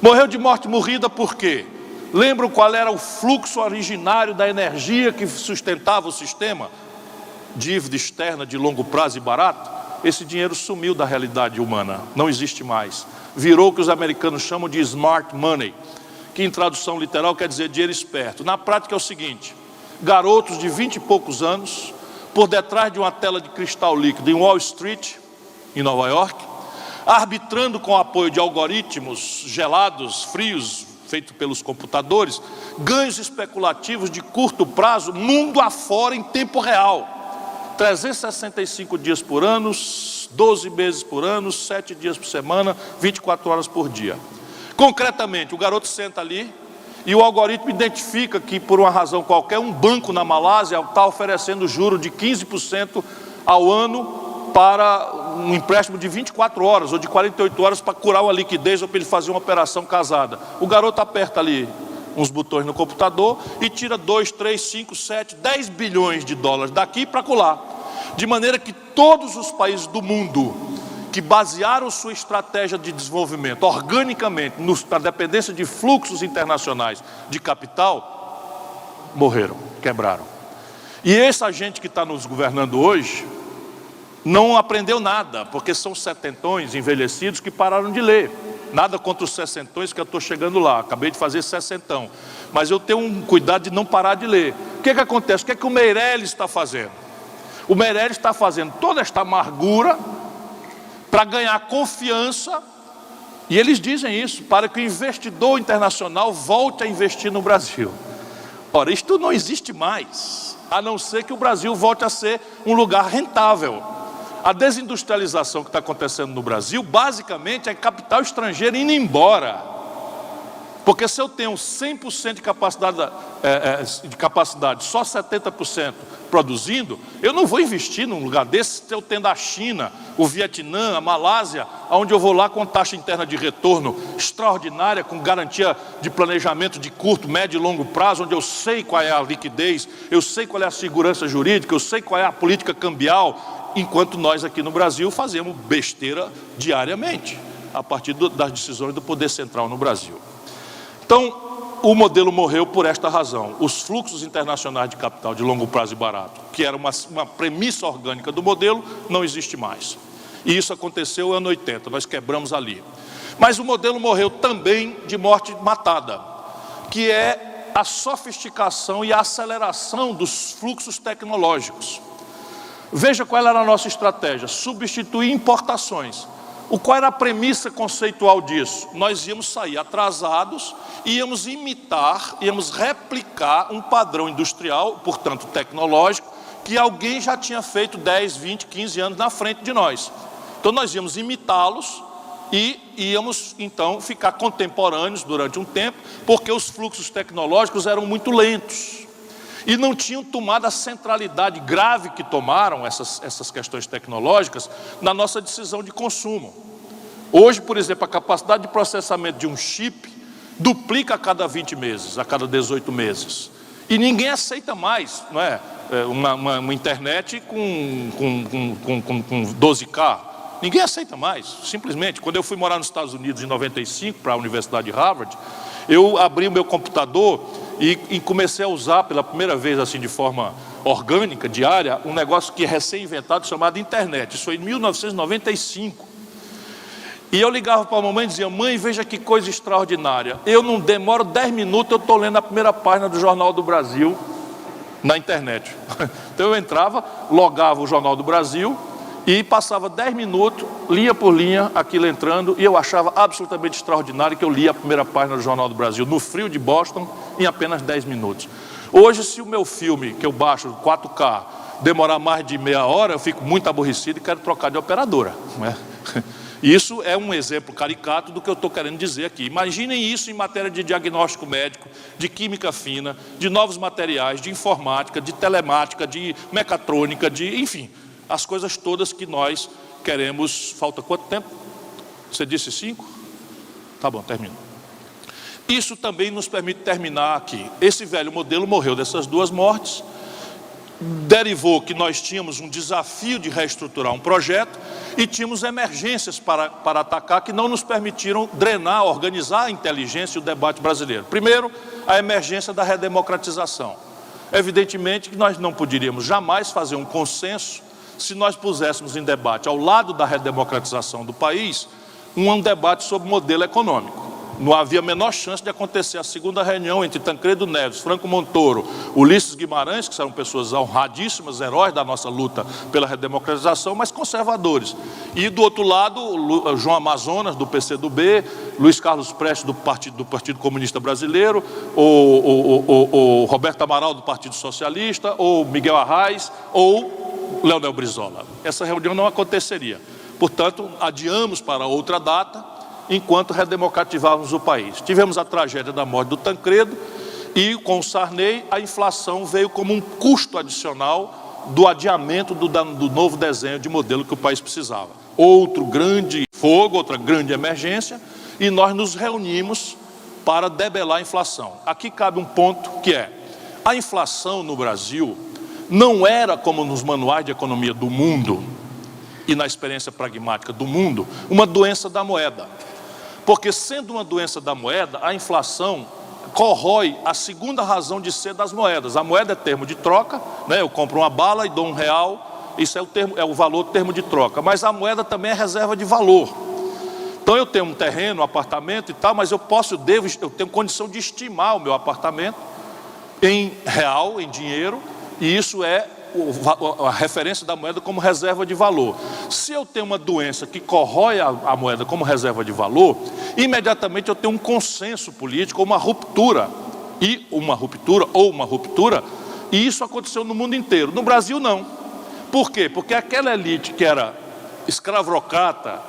Morreu de morte morrida por quê? Lembram qual era o fluxo originário da energia que sustentava o sistema? Dívida externa de longo prazo e barato? Esse dinheiro sumiu da realidade humana, não existe mais. Virou o que os americanos chamam de smart money, que em tradução literal quer dizer dinheiro esperto. Na prática é o seguinte: garotos de 20 e poucos anos, por detrás de uma tela de cristal líquido em Wall Street, em Nova York, arbitrando com o apoio de algoritmos gelados, frios, feito pelos computadores, ganhos especulativos de curto prazo, mundo afora em tempo real. 365 dias por ano, 12 meses por ano, 7 dias por semana, 24 horas por dia. Concretamente, o garoto senta ali e o algoritmo identifica que, por uma razão qualquer, um banco na Malásia está oferecendo juro de 15% ao ano para um empréstimo de 24 horas ou de 48 horas para curar uma liquidez ou para ele fazer uma operação casada. O garoto aperta ali uns botões no computador e tira 2, 3, 5, 7, 10 bilhões de dólares daqui para colar. De maneira que todos os países do mundo que basearam sua estratégia de desenvolvimento organicamente na dependência de fluxos internacionais de capital, morreram, quebraram. E essa gente que está nos governando hoje não aprendeu nada, porque são setentões envelhecidos que pararam de ler. Nada contra os sessentões, que eu estou chegando lá, acabei de fazer sessentão. Mas eu tenho um cuidado de não parar de ler. O que acontece? O que o Meirelles está fazendo? O Meirelles está fazendo toda esta amargura para ganhar confiança, e eles dizem isso, para que o investidor internacional volte a investir no Brasil. Ora, isto não existe mais, a não ser que o Brasil volte a ser um lugar rentável. A desindustrialização que está acontecendo no Brasil, basicamente, é capital estrangeiro indo embora. Porque se eu tenho 100% de capacidade, só 70% produzindo, eu não vou investir num lugar desse se eu tendo a China, o Vietnã, a Malásia, onde eu vou lá com taxa interna de retorno extraordinária, com garantia de planejamento de curto, médio e longo prazo, onde eu sei qual é a liquidez, eu sei qual é a segurança jurídica, eu sei qual é a política cambial, enquanto nós aqui no Brasil fazemos besteira diariamente, a partir das decisões do poder central no Brasil. Então, o modelo morreu por esta razão. Os fluxos internacionais de capital de longo prazo e barato, que era uma premissa orgânica do modelo, não existe mais. E isso aconteceu no ano 80, nós quebramos ali. Mas o modelo morreu também de morte matada, que é a sofisticação e a aceleração dos fluxos tecnológicos. Veja qual era a nossa estratégia: substituir importações. Qual era a premissa conceitual disso? Nós íamos sair atrasados, íamos imitar, íamos replicar um padrão industrial, portanto tecnológico, que alguém já tinha feito 10, 20, 15 anos na frente de nós. Então nós íamos imitá-los e íamos então ficar contemporâneos durante um tempo, porque os fluxos tecnológicos eram muito lentos e não tinham tomado a centralidade grave que tomaram essas questões tecnológicas na nossa decisão de consumo. Hoje, por exemplo, a capacidade de processamento de um chip duplica a cada 20 meses, a cada 18 meses. E ninguém aceita mais, não é? Uma internet com 12K. Ninguém aceita mais, simplesmente. Quando eu fui morar nos Estados Unidos em 95, para a Universidade de Harvard, eu abri o meu computador e comecei a usar pela primeira vez, assim, de forma orgânica, diária, um negócio que é recém-inventado, chamado internet. Isso foi em 1995. E eu ligava para a mamãe e dizia: mãe, veja que coisa extraordinária. Eu não demoro 10 minutos, eu estou lendo a primeira página do Jornal do Brasil na internet. Então eu entrava, logava o Jornal do Brasil e passava 10 minutos, linha por linha, aquilo entrando, e eu achava absolutamente extraordinário que eu lia a primeira página do Jornal do Brasil, no frio de Boston, em apenas 10 minutos. Hoje, se o meu filme, que eu baixo 4K, demorar mais de meia hora, eu fico muito aborrecido e quero trocar de operadora, não é? Isso é um exemplo caricato do que eu estou querendo dizer aqui. Imaginem isso em matéria de diagnóstico médico, de química fina, de novos materiais, de informática, de telemática, de mecatrônica, enfim, as coisas todas que nós queremos. Falta quanto tempo? Você disse 5? Tá bom, termino. Isso também nos permite terminar aqui. Esse velho modelo morreu dessas duas mortes, derivou que nós tínhamos um desafio de reestruturar um projeto e tínhamos emergências para atacar que não nos permitiram drenar, organizar a inteligência e o debate brasileiro. Primeiro, a emergência da redemocratização. Evidentemente que nós não poderíamos jamais fazer um consenso se nós puséssemos em debate, ao lado da redemocratização do país, um debate sobre modelo econômico. Não havia a menor chance de acontecer a segunda reunião entre Tancredo Neves, Franco Montoro, Ulisses Guimarães, que são pessoas honradíssimas, heróis da nossa luta pela redemocratização, mas conservadores. E do outro lado, João Amazonas, do PCdoB, Luiz Carlos Prestes, do Partido Comunista Brasileiro, o Roberto Amaral, do Partido Socialista, ou Miguel Arraes, ou Leonel Brizola. Essa reunião não aconteceria. Portanto, adiamos para outra data, enquanto redemocratizávamos o país. Tivemos a tragédia da morte do Tancredo e, com o Sarney, a inflação veio como um custo adicional do adiamento do novo desenho de modelo que o país precisava. Outro grande fogo, outra grande emergência, e nós nos reunimos para debelar a inflação. Aqui cabe um ponto que é: a inflação no Brasil não era, como nos manuais de economia do mundo e na experiência pragmática do mundo, uma doença da moeda. Porque, sendo uma doença da moeda, a inflação corrói a segunda razão de ser das moedas. A moeda é termo de troca, né? Eu compro uma bala e dou R$1, isso é o valor termo de troca. Mas a moeda também é reserva de valor. Então eu tenho um terreno, um apartamento e tal, mas eu tenho condição de estimar o meu apartamento em real, em dinheiro, e isso é a referência da moeda como reserva de valor. Se eu tenho uma doença que corrói a moeda como reserva de valor, imediatamente eu tenho um consenso político, uma ruptura, e isso aconteceu no mundo inteiro. No Brasil não. Por quê? Porque aquela elite que era escravocrata,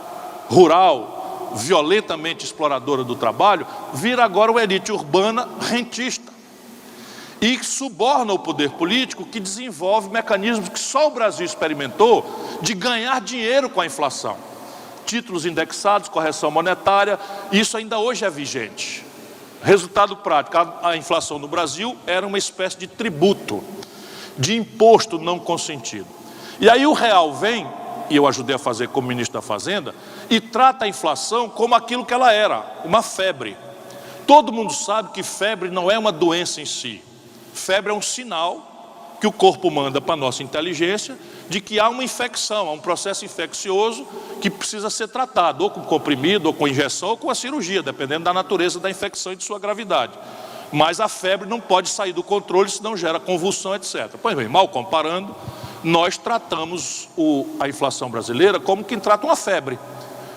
rural, violentamente exploradora do trabalho, vira agora uma elite urbana rentista. E suborna o poder político, que desenvolve mecanismos que só o Brasil experimentou de ganhar dinheiro com a inflação. Títulos indexados, correção monetária, isso ainda hoje é vigente. Resultado prático, a inflação no Brasil era uma espécie de tributo, de imposto não consentido. E aí o real vem, e eu ajudei a fazer como ministro da Fazenda, e trata a inflação como aquilo que ela era, uma febre. Todo mundo sabe que febre não é uma doença em si. Febre é um sinal que o corpo manda para a nossa inteligência de que há uma infecção, há um processo infeccioso que precisa ser tratado, ou com comprimido, ou com injeção, ou com a cirurgia, dependendo da natureza da infecção e de sua gravidade. Mas a febre não pode sair do controle, senão gera convulsão, etc. Pois bem, mal comparando, nós tratamos a inflação brasileira como quem trata uma febre.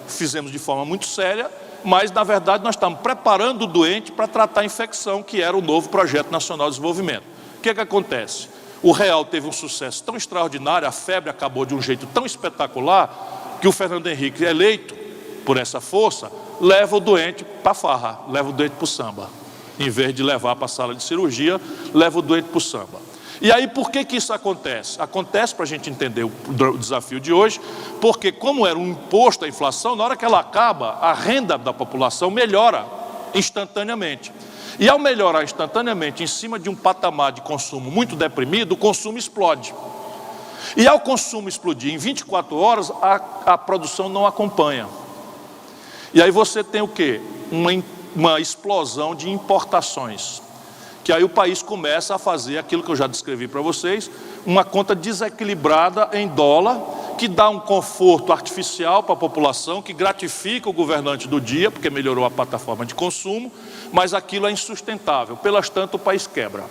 Fizemos de forma muito séria, mas, na verdade, nós estamos preparando o doente para tratar a infecção, que era o novo Projeto Nacional de Desenvolvimento. O que acontece? O real teve um sucesso tão extraordinário, a febre acabou de um jeito tão espetacular, que o Fernando Henrique, eleito por essa força, leva o doente para a farra, leva o doente para o samba. Em vez de levar para a sala de cirurgia, leva o doente para o samba. E aí, por que isso acontece? Acontece, para a gente entender o desafio de hoje, porque, como era um imposto à inflação, na hora que ela acaba, a renda da população melhora instantaneamente. E ao melhorar instantaneamente em cima de um patamar de consumo muito deprimido, o consumo explode. E ao consumo explodir em 24 horas, a produção não acompanha. E aí você tem o quê? Uma explosão de importações. Que aí o país começa a fazer aquilo que eu já descrevi para vocês, uma conta desequilibrada em dólar, que dá um conforto artificial para a população, que gratifica o governante do dia, porque melhorou a plataforma de consumo, mas aquilo é insustentável, pelas tanto o país quebra.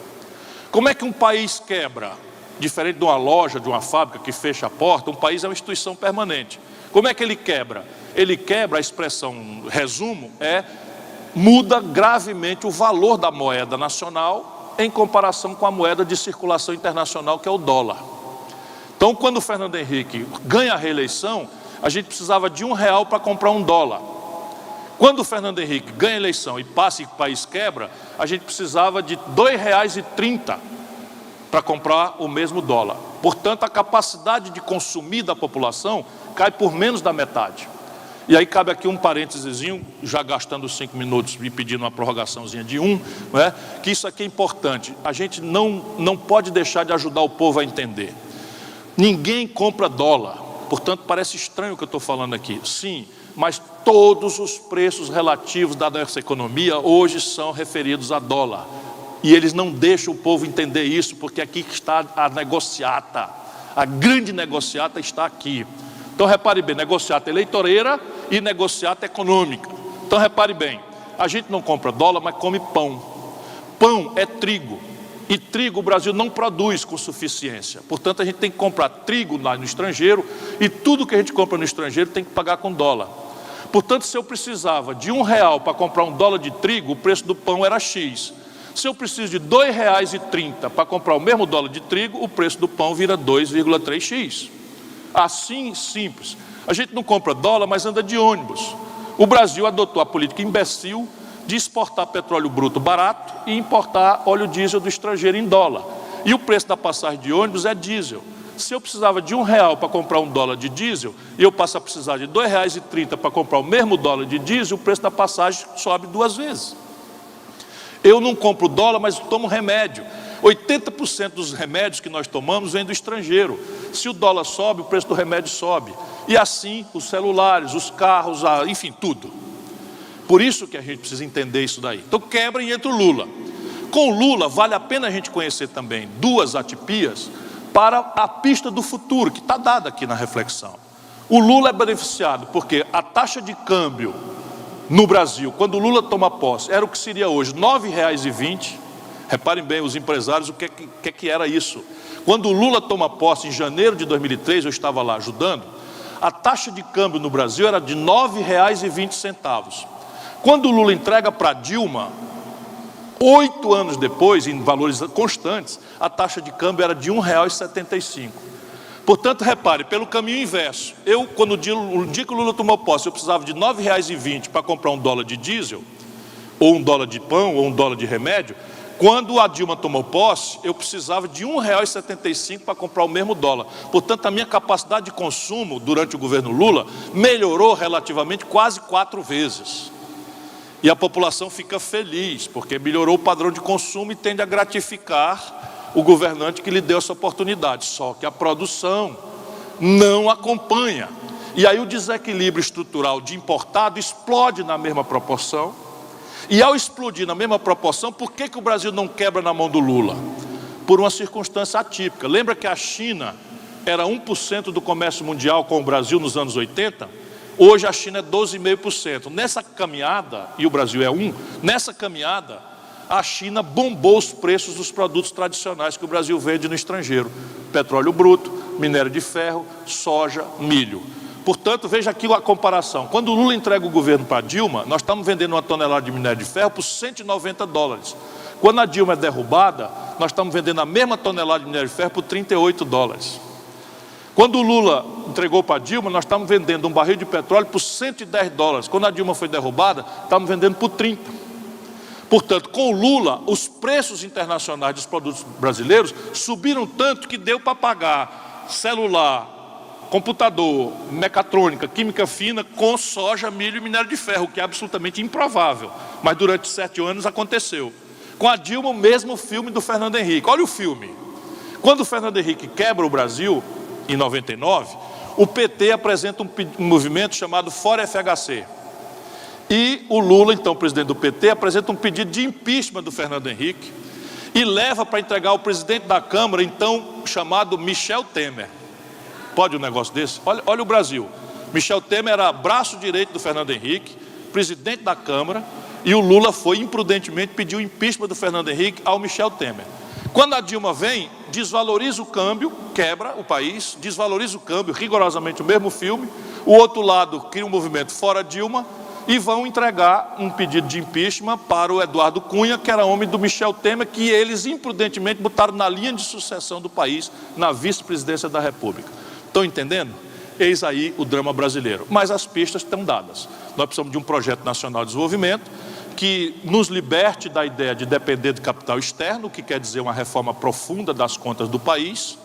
Como é que um país quebra? Diferente de uma loja, de uma fábrica que fecha a porta, um país é uma instituição permanente. Como é que ele quebra? Ele quebra, a expressão resumo, muda gravemente o valor da moeda nacional em comparação com a moeda de circulação internacional, que é o dólar. Então, quando o Fernando Henrique ganha a reeleição, a gente precisava de R$1 para comprar $1. Quando o Fernando Henrique ganha a eleição e passa e o país quebra, a gente precisava de R$2,30 para comprar o mesmo dólar. Portanto, a capacidade de consumir da população cai por menos da metade. E aí cabe aqui um parêntesezinho, já gastando 5 minutos e pedindo uma prorrogaçãozinha de 1, né, que isso aqui é importante. A gente não pode deixar de ajudar o povo a entender. Ninguém compra dólar, portanto parece estranho o que eu estou falando aqui. Sim, mas todos os preços relativos da nossa economia hoje são referidos a dólar. E eles não deixam o povo entender isso, porque aqui está a negociata. A grande negociata está aqui. Então repare bem, negociata eleitoreira e negociata econômica. Então repare bem, a gente não compra dólar, mas come pão. Pão é trigo. E trigo o Brasil não produz com suficiência. Portanto, a gente tem que comprar trigo lá no estrangeiro e tudo que a gente compra no estrangeiro tem que pagar com dólar. Portanto, se eu precisava de R$1 para comprar $1 de trigo, o preço do pão era X. Se eu preciso de R$2,30 para comprar o mesmo dólar de trigo, o preço do pão vira 2,3x. Assim, simples. A gente não compra dólar, mas anda de ônibus. O Brasil adotou a política imbecil de exportar petróleo bruto barato e importar óleo diesel do estrangeiro em dólar. E o preço da passagem de ônibus é diesel. Se eu precisava de R$1 para comprar $1 de diesel, e eu passo a precisar de R$2,30 para comprar o mesmo dólar de diesel, o preço da passagem sobe 2 vezes. Eu não compro dólar, mas tomo remédio. 80% dos remédios que nós tomamos vem do estrangeiro. Se o dólar sobe, o preço do remédio sobe. E assim, os celulares, os carros, enfim, tudo. Por isso que a gente precisa entender isso daí. Então quebra e entra o Lula. Com o Lula, vale a pena a gente conhecer também 2 atipias para a pista do futuro, que está dada aqui na reflexão. O Lula é beneficiado porque a taxa de câmbio no Brasil, quando o Lula toma posse, era o que seria hoje, R$ 9,20. Reparem bem, os empresários, o que era isso? Quando o Lula toma posse em janeiro de 2003, eu estava lá ajudando, a taxa de câmbio no Brasil era de R$ 9,20. Quando o Lula entrega para Dilma, 8 anos depois, em valores constantes, a taxa de câmbio era de R$ 1,75. Portanto, repare, pelo caminho inverso, o dia que o Lula tomou posse, eu precisava de R$ 9,20 para comprar $1 de diesel, ou $1 de pão, ou $1 de remédio. Quando a Dilma tomou posse, eu precisava de R$ 1,75 para comprar o mesmo dólar. Portanto, a minha capacidade de consumo durante o governo Lula melhorou relativamente quase 4 vezes. E a população fica feliz, porque melhorou o padrão de consumo e tende a gratificar o governante que lhe deu essa oportunidade. Só que a produção não acompanha. E aí o desequilíbrio estrutural de importado explode na mesma proporção. E ao explodir na mesma proporção, por que o Brasil não quebra na mão do Lula? Por uma circunstância atípica. Lembra que a China era 1% do comércio mundial com o Brasil nos anos 80? Hoje a China é 12,5%. Nessa caminhada, e o Brasil é 1%, nessa caminhada a China bombou os preços dos produtos tradicionais que o Brasil vende no estrangeiro. Petróleo bruto, minério de ferro, soja, milho. Portanto, veja aqui a comparação. Quando o Lula entrega o governo para a Dilma, nós estamos vendendo uma tonelada de minério de ferro por $190. Quando a Dilma é derrubada, nós estamos vendendo a mesma tonelada de minério de ferro por $38. Quando o Lula entregou para a Dilma, nós estamos vendendo um barril de petróleo por $110. Quando a Dilma foi derrubada, estamos vendendo por 30. Portanto, com o Lula, os preços internacionais dos produtos brasileiros subiram tanto que deu para pagar celular, computador, mecatrônica, química fina com soja, milho e minério de ferro, que é absolutamente improvável. Mas durante 7 anos aconteceu. Com a Dilma, o mesmo filme do Fernando Henrique. Olha o filme. Quando o Fernando Henrique quebra o Brasil, em 99, o PT apresenta um movimento chamado Fora FHC. E o Lula, então presidente do PT, apresenta um pedido de impeachment do Fernando Henrique e leva para entregar ao presidente da Câmara, então chamado Michel Temer. Pode um negócio desse? Olha o Brasil. Michel Temer era braço direito do Fernando Henrique, presidente da Câmara, e o Lula foi imprudentemente pedir o impeachment do Fernando Henrique ao Michel Temer. Quando a Dilma vem, desvaloriza o câmbio, quebra o país, desvaloriza o câmbio, rigorosamente o mesmo filme. O outro lado cria um movimento fora Dilma e vão entregar um pedido de impeachment para o Eduardo Cunha, que era homem do Michel Temer, que eles imprudentemente botaram na linha de sucessão do país, na vice-presidência da República. Estão entendendo? eis aí o drama brasileiro. Mas as pistas estão dadas. Nós precisamos de um projeto nacional de desenvolvimento que nos liberte da ideia de depender de capital externo, que quer dizer uma reforma profunda das contas do país,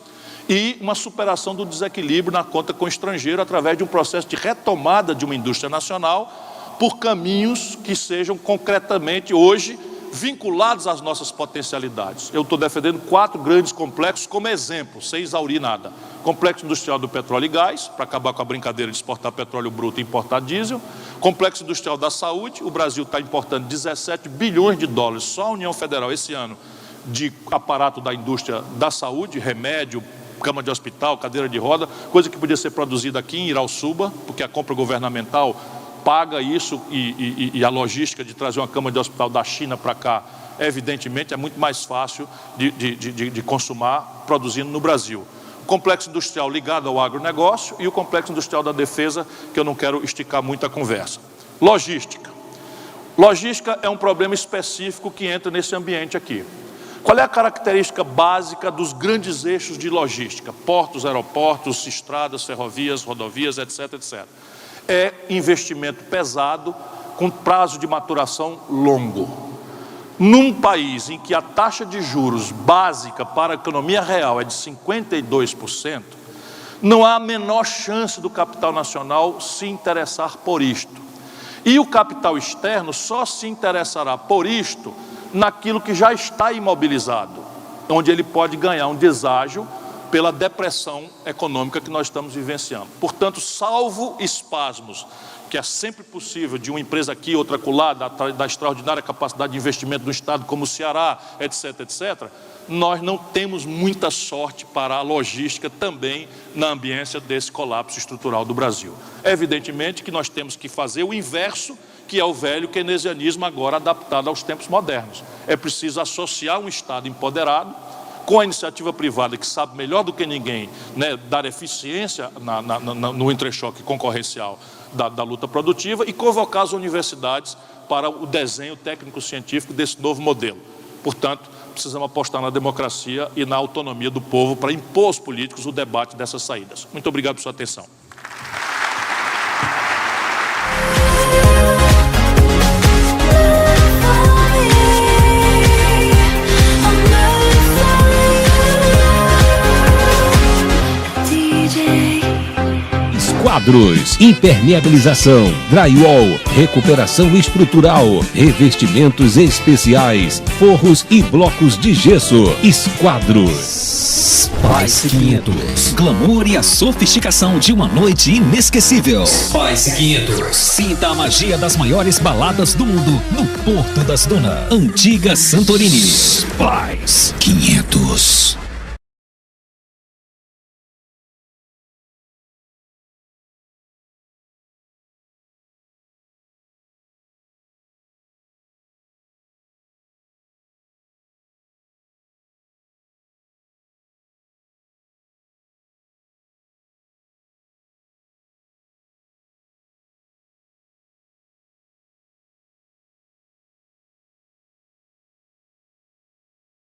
e uma superação do desequilíbrio na conta com o estrangeiro através de um processo de retomada de uma indústria nacional por caminhos que sejam concretamente hoje vinculados às nossas potencialidades. Eu estou defendendo 4 grandes complexos como exemplo, sem exaurir nada. Complexo industrial do petróleo e gás, para acabar com a brincadeira de exportar petróleo bruto e importar diesel. Complexo industrial da saúde, o Brasil está importando 17 bilhões de dólares, só a União Federal esse ano, de aparato da indústria da saúde, remédio, cama de hospital, cadeira de roda, coisa que podia ser produzida aqui em Irauçuba, porque a compra governamental paga isso e a logística de trazer uma cama de hospital da China para cá, evidentemente, é muito mais fácil de consumar produzindo no Brasil. O complexo industrial ligado ao agronegócio e o complexo industrial da defesa, que eu não quero esticar muito a conversa. Logística. Logística é um problema específico que entra nesse ambiente aqui. Qual é a característica básica dos grandes eixos de logística? Portos, aeroportos, estradas, ferrovias, rodovias, etc, etc. É investimento pesado, com prazo de maturação longo. Num país em que a taxa de juros básica para a economia real é de 52%, não há a menor chance do capital nacional se interessar por isto. E o capital externo só se interessará por isto naquilo que já está imobilizado, onde ele pode ganhar um deságio pela depressão econômica que nós estamos vivenciando. Portanto, salvo espasmos, que é sempre possível de uma empresa aqui, outra acolá, da extraordinária capacidade de investimento do Estado, como o Ceará, etc, etc, nós não temos muita sorte para a logística também na ambiência desse colapso estrutural do Brasil. Evidentemente que nós temos que fazer o inverso, que é o velho keynesianismo agora adaptado aos tempos modernos. É preciso associar um Estado empoderado com a iniciativa privada, que sabe melhor do que ninguém, né, dar eficiência no entrechoque concorrencial da luta produtiva e convocar as universidades para o desenho técnico-científico desse novo modelo. Portanto, precisamos apostar na democracia e na autonomia do povo para impor aos políticos o debate dessas saídas. Muito obrigado por sua atenção. Quadros, impermeabilização, drywall, recuperação estrutural, revestimentos especiais, forros e blocos de gesso. Esquadros. Spice 500. Glamour e a sofisticação de uma noite inesquecível. Spice 500. Sinta a magia das maiores baladas do mundo no Porto das Dunas. Antiga Santorini. Spice 500.